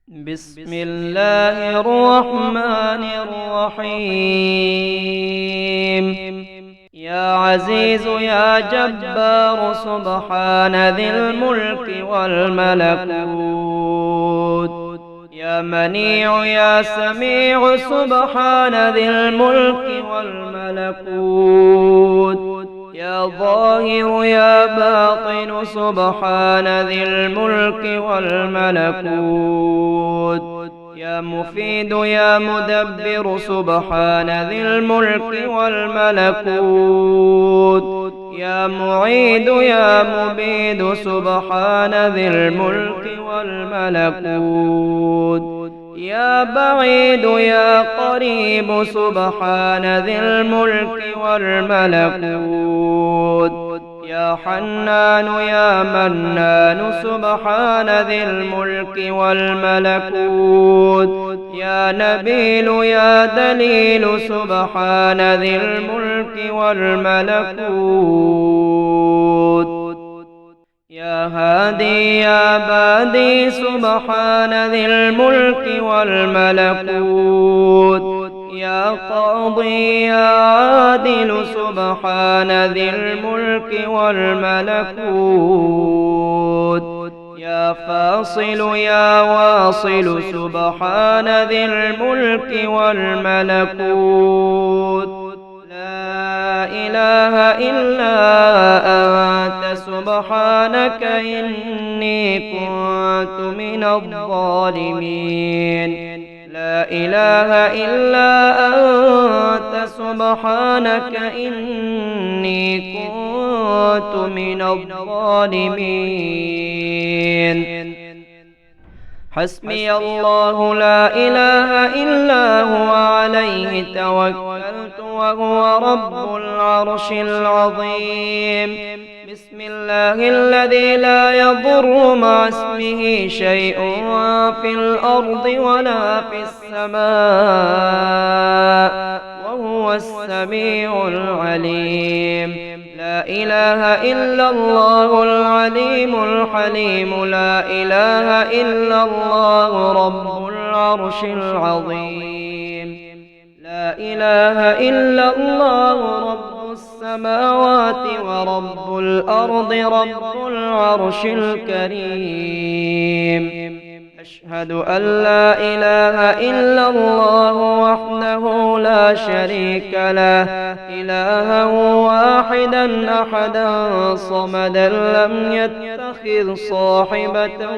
بسم الله الرحمن الرحيم. يا عزيز يا جبار سبحان ذي الملك والملكوت. يا منيع يا سميع سبحان ذي الملك والملكوت. يا ظاهر يا باطن سبحان ذي الملك والملكوت. يا مفيد يا مدبر سبحان ذي الملك والملكوت. يا معيد يا مبيد سبحان ذي الملك والملكوت. يا بعيد يا قريب سبحان ذي الملك والملكوت. يا حنان يا منان سبحان ذي الملك والملكوت. يا نبيل يا دليل سبحان ذي الملك والملكوت. يا هادي يا بادي سبحان ذي الملك والملكوت. يا قاضي يا عادل سبحان ذي الملك والملكوت. يا فاصل يا واصل سبحان ذي الملك والملكوت. لا إله إلا أنت سبحانك إني كنت من الظالمين. لا إله إلا أنت سبحانك إني كنت من الظالمين. حسبي الله لا إله إلا هو عليه توكلت وهو رب العرش العظيم. بسم الله الذي لا يضر مع اسمه شيء في الأرض ولا في السماء وهو السميع العليم. لا إله إلا الله العليم الحليم. لا إله إلا الله رب العرش العظيم. لا إله إلا الله رب السماوات ورب الأرض رب العرش الكريم. أشهد أن لا إله إلا الله وحده لا شريك له إلها واحدا أحدا صمدا لم يتخذ صاحبة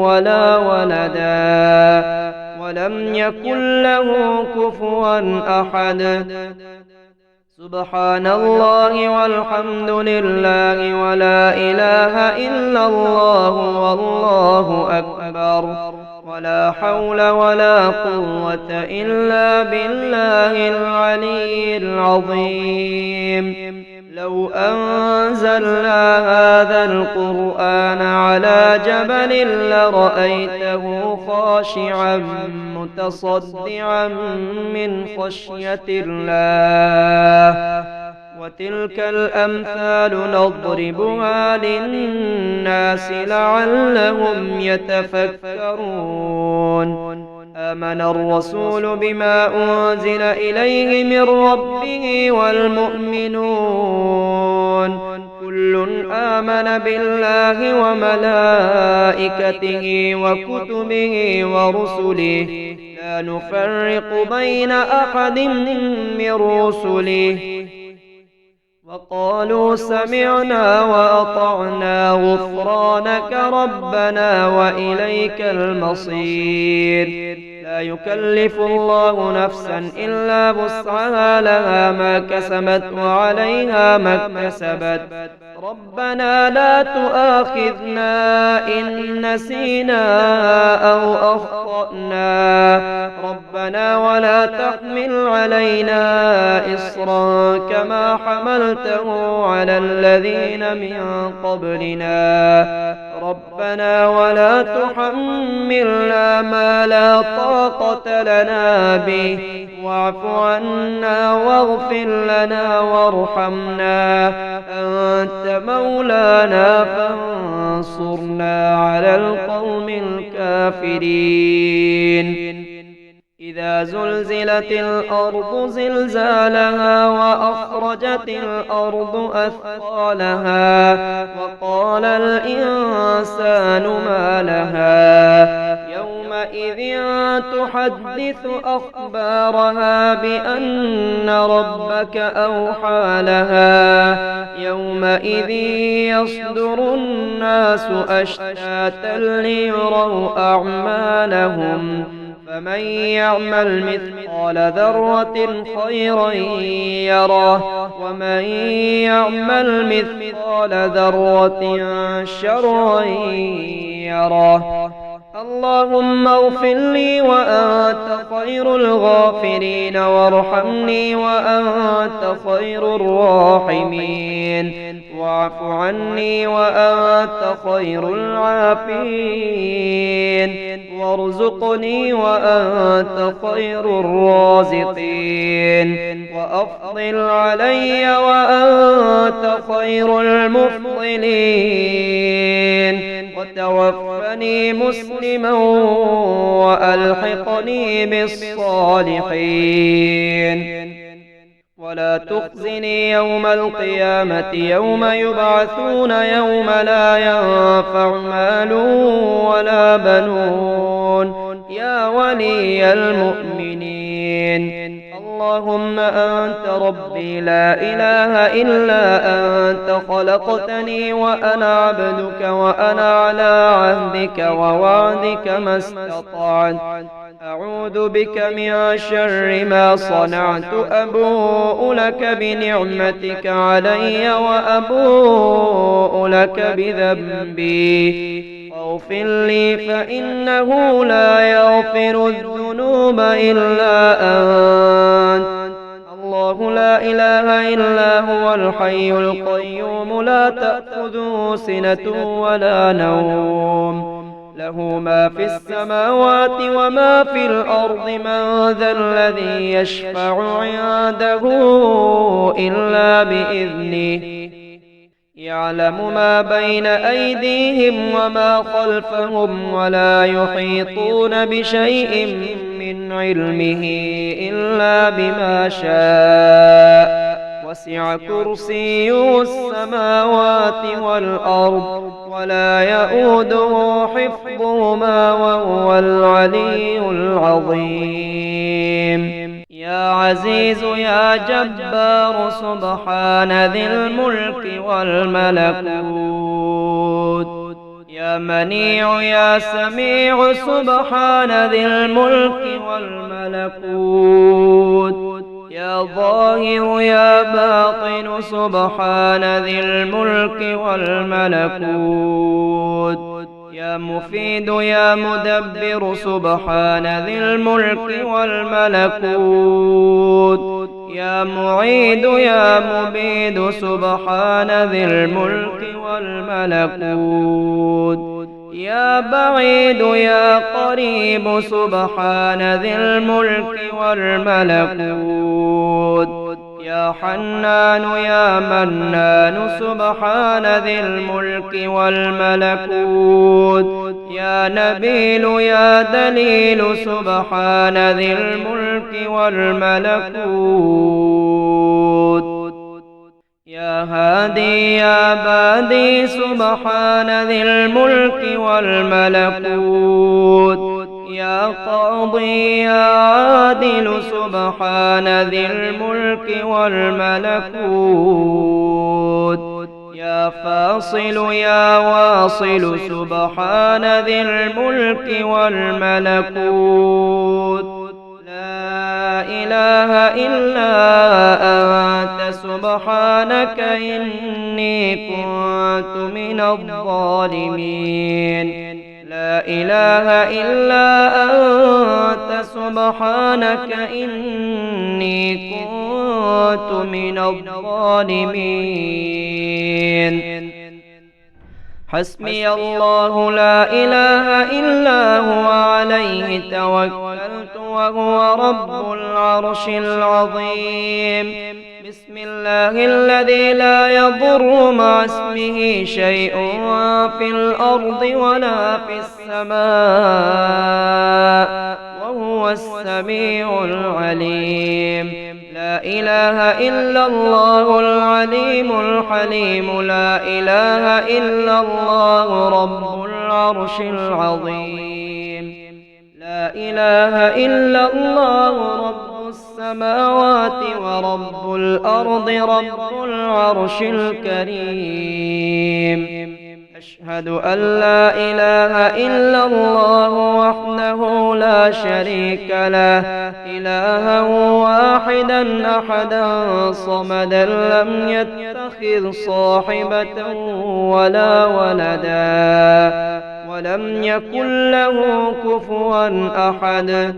ولا ولدا ولم يكن له كفوا أحد. سبحان الله والحمد لله ولا إله إلا الله والله أكبر ولا حول ولا قوة إلا بالله العلي العظيم. لو أنزلنا هذا القرآن على جبل لرأيته خاشعا متصدعا من خشية الله. وتلك الأمثال نضربها للناس لعلهم يتفكرون. آمن الرسول بما أنزل إليه من ربه والمؤمنون كل آمن بالله وملائكته وكتبه ورسله لا نفرق بين أحد من رسله وقالوا سمعنا وأطعنا غفرانك ربنا وإليك المصير. لا يكلف الله نفسا إلا وسعها لها ما كسبت وعليها ما اكتسبت. ربنا لا تؤاخذنا إن نسينا أو أخطأنا. ربنا ولا تحمل علينا إصرا كما حملته على الذين من قبلنا. ربنا ولا تحملنا ما لا طاقة لنا به واعف عنا واغفر لنا وارحمنا، أنت مولانا فانصرنا على القوم الكافرين. إذا زلزلت الأرض زلزالها وأخرجت الأرض أثقالها وقال الإنسان ما لها يومئذ تحدث أخبارها بأن ربك أوحى لها يومئذ يصدر الناس أشتاتا ليروا أعمالهم فمن يعمل مثقال ذرة خيرا يره ومن يعمل مثقال ذرة شرا يره. اللهم اغفر لي وأنت خير الغافرين وارحمني وأنت خير الراحمين واعف عني وأنت خير العافين وارزقني وأنت خير الرازقين وأفضل علي وأنت خير المفضلين وتوفني مسلما وألحقني بالصالحين ولا تخزني يوم القيامة يوم يبعثون يوم لا ينفع مال ولا بنون يا ولي المؤمنين. اللهم أنت ربي لا إله إلا أنت خلقتني وأنا عبدك وأنا على عهدك ووعدك ما استطعت أعوذ بك من شر ما صنعت أبوء لك بنعمتك علي وأبوء لك بذنبي فاغفر لي فإنه لا يغفر الذنوب إلا أنت. الله لا إله إلا هو الحي القيوم لا تأخذه سنة ولا نوم له ما في السماوات وما في الأرض من ذا الذي يشفع عنده إلا بإذنه يعلم ما بين أيديهم وما خلفهم ولا يحيطون بشيء من علمه إلا بما شاء وسع كرسيه السماوات والأرض ولا يؤوده حفظهما وهو العلي العظيم. يا عزيز يا جبار سبحان ذي الملك والملكوت يا منيع يا سميع سبحان ذي الملك والملكوت يا ظاهر يا باطن سبحان ذي الملك والملكوت يا مفيد يا مدبر سبحان ذي الملك والملكوت يا معيد يا مبيد سبحان ذي الملك والملكوت يا بعيد يا قريب سبحان ذي الملك والملكوت يا حنان يا منان سبحان ذي الملك والملكوت يا نبيل يا دليل سبحان ذي الملك والملكوت يا هادي يا بادي سبحان ذي الملك والملكوت يا قاضي يا عادل سبحان ذي الملك والملكوت يا فاصل يا واصل سبحان ذي الملك والملكوت لا إله إلا أنت سبحانك إني كنت من الظالمين. لا إله إلا أنت سبحانك إني كنت من الظالمين. حسبي الله لا إله إلا هو عليه توكلت وهو رب العرش العظيم بسم الله الذي لا يضر مع اسمه شيء في الأرض ولا في السماء وهو السميع العليم لا إله إلا الله العليم الحليم لا إله إلا الله رب العرش العظيم لا إله إلا الله رب السماوات ورب الأرض رب العرش الكريم أشهد أن لا إله إلا الله وحده لا شريك له إلها واحدا أحدا صمدا لم يتخذ صاحبة ولا ولدا ولم يكن له كفوا أحد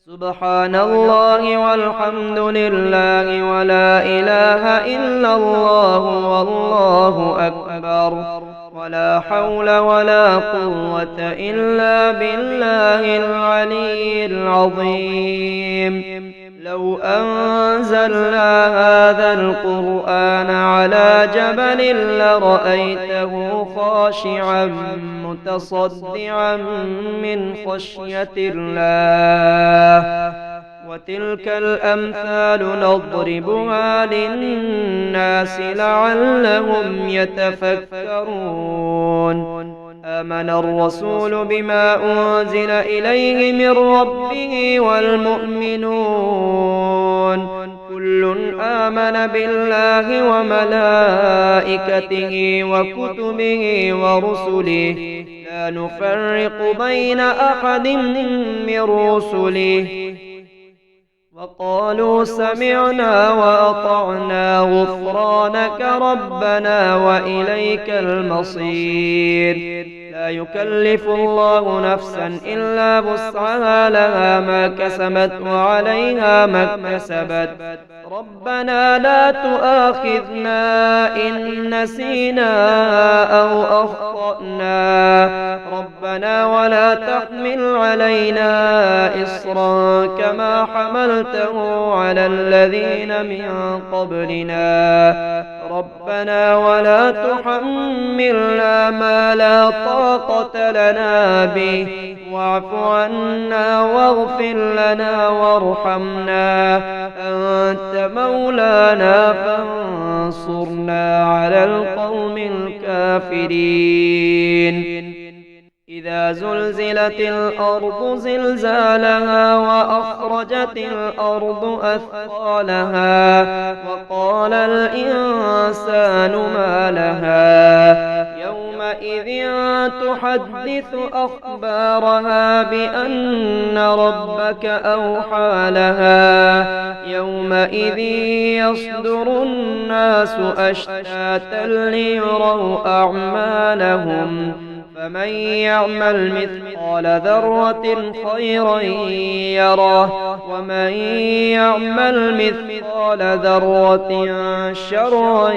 سبحان الله والحمد لله ولا إله إلا الله والله أكبر ولا حول ولا قوة إلا بالله العلي العظيم لو أنزلنا هذا القرآن على جبل لرأيته خاشعا متصدعا من خشية الله وتلك الأمثال نضربها للناس لعلهم يتفكرون آمن الرسول بما أنزل إليه من ربه والمؤمنون كل آمن بالله وملائكته وكتبه ورسله لا نفرق بين أحد من رسله وقالوا سمعنا وأطعنا غفرانك ربنا وإليك المصير لا يكلف الله نفسا إلا وسعها لها ما كسبت وعليها ما اكتسبت ربنا لا تؤاخذنا إن نسينا أو أخطأنا ربنا ولا تحمل علينا إصرا كما حملته على الذين من قبلنا ربنا ولا تحملنا ما لا طاقة لنا به واعف عنا واغفر لنا وارحمنا أنت مولانا فانصرنا على القوم الكافرين إذا زلزلت الأرض زلزالها وأخرجت الأرض أثقالها وقال الإنسان ما لها يومئذ تحدث أخبارها بأن ربك أوحى لها يومئذ يصدر الناس أشتاتا ليروا أعمالهم فمن يعمل مثقال ذرة خيرا يره ومن يعمل مثقال ذرة شرا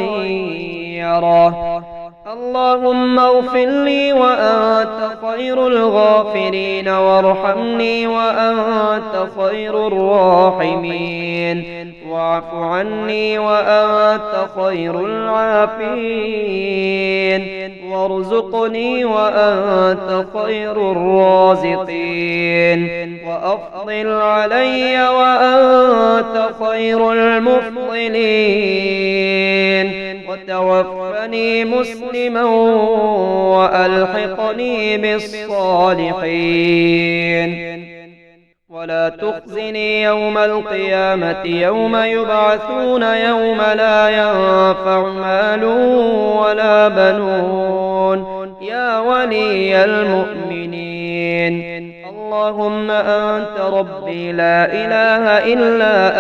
يره اللهم اغفر لي وأنت خير الغافرين وارحمني وأنت خير الراحمين واعف عني وأنت خير العافين وارزقني وأنت خير الرازقين وأفضل علي وأنت خير المفضلين وتوفني مسلما وألحقني بالصالحين ولا تخزني يوم القيامة يوم يبعثون يوم لا ينفع مال ولا بنون يا ولي المؤمنين اللهم أنت ربي لا إله إلا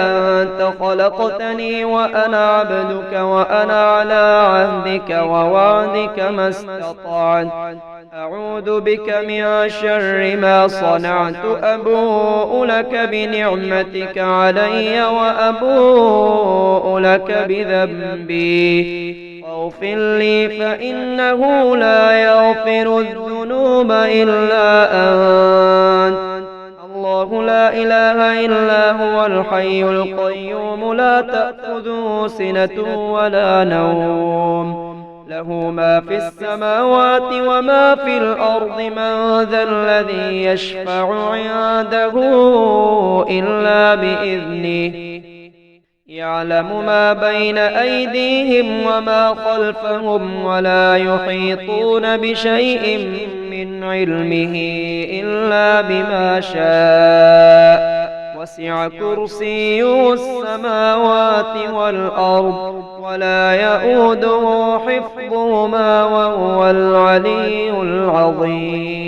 أنت خلقتني وأنا عبدك وأنا على عهدك ووعدك ما استطعت أعوذ بك من شر ما صنعت أبوء لك بنعمتك علي وأبوء لك بذنبي اغفر لي فإنه لا يغفر الذنوب إلا أنت. الله لا إله إلا هو الحي القيوم لا تأخذه سنة ولا نوم، له ما في السماوات وما في الأرض. من ذا الذي يشفع عنده إلا بإذنه، يعلم ما بين أيديهم وما خلفهم ولا يحيطون بشيء من علمه إلا بما شاء. وسع كرسيه السماوات والأرض ولا يئوده حفظهما وهو العلي العظيم.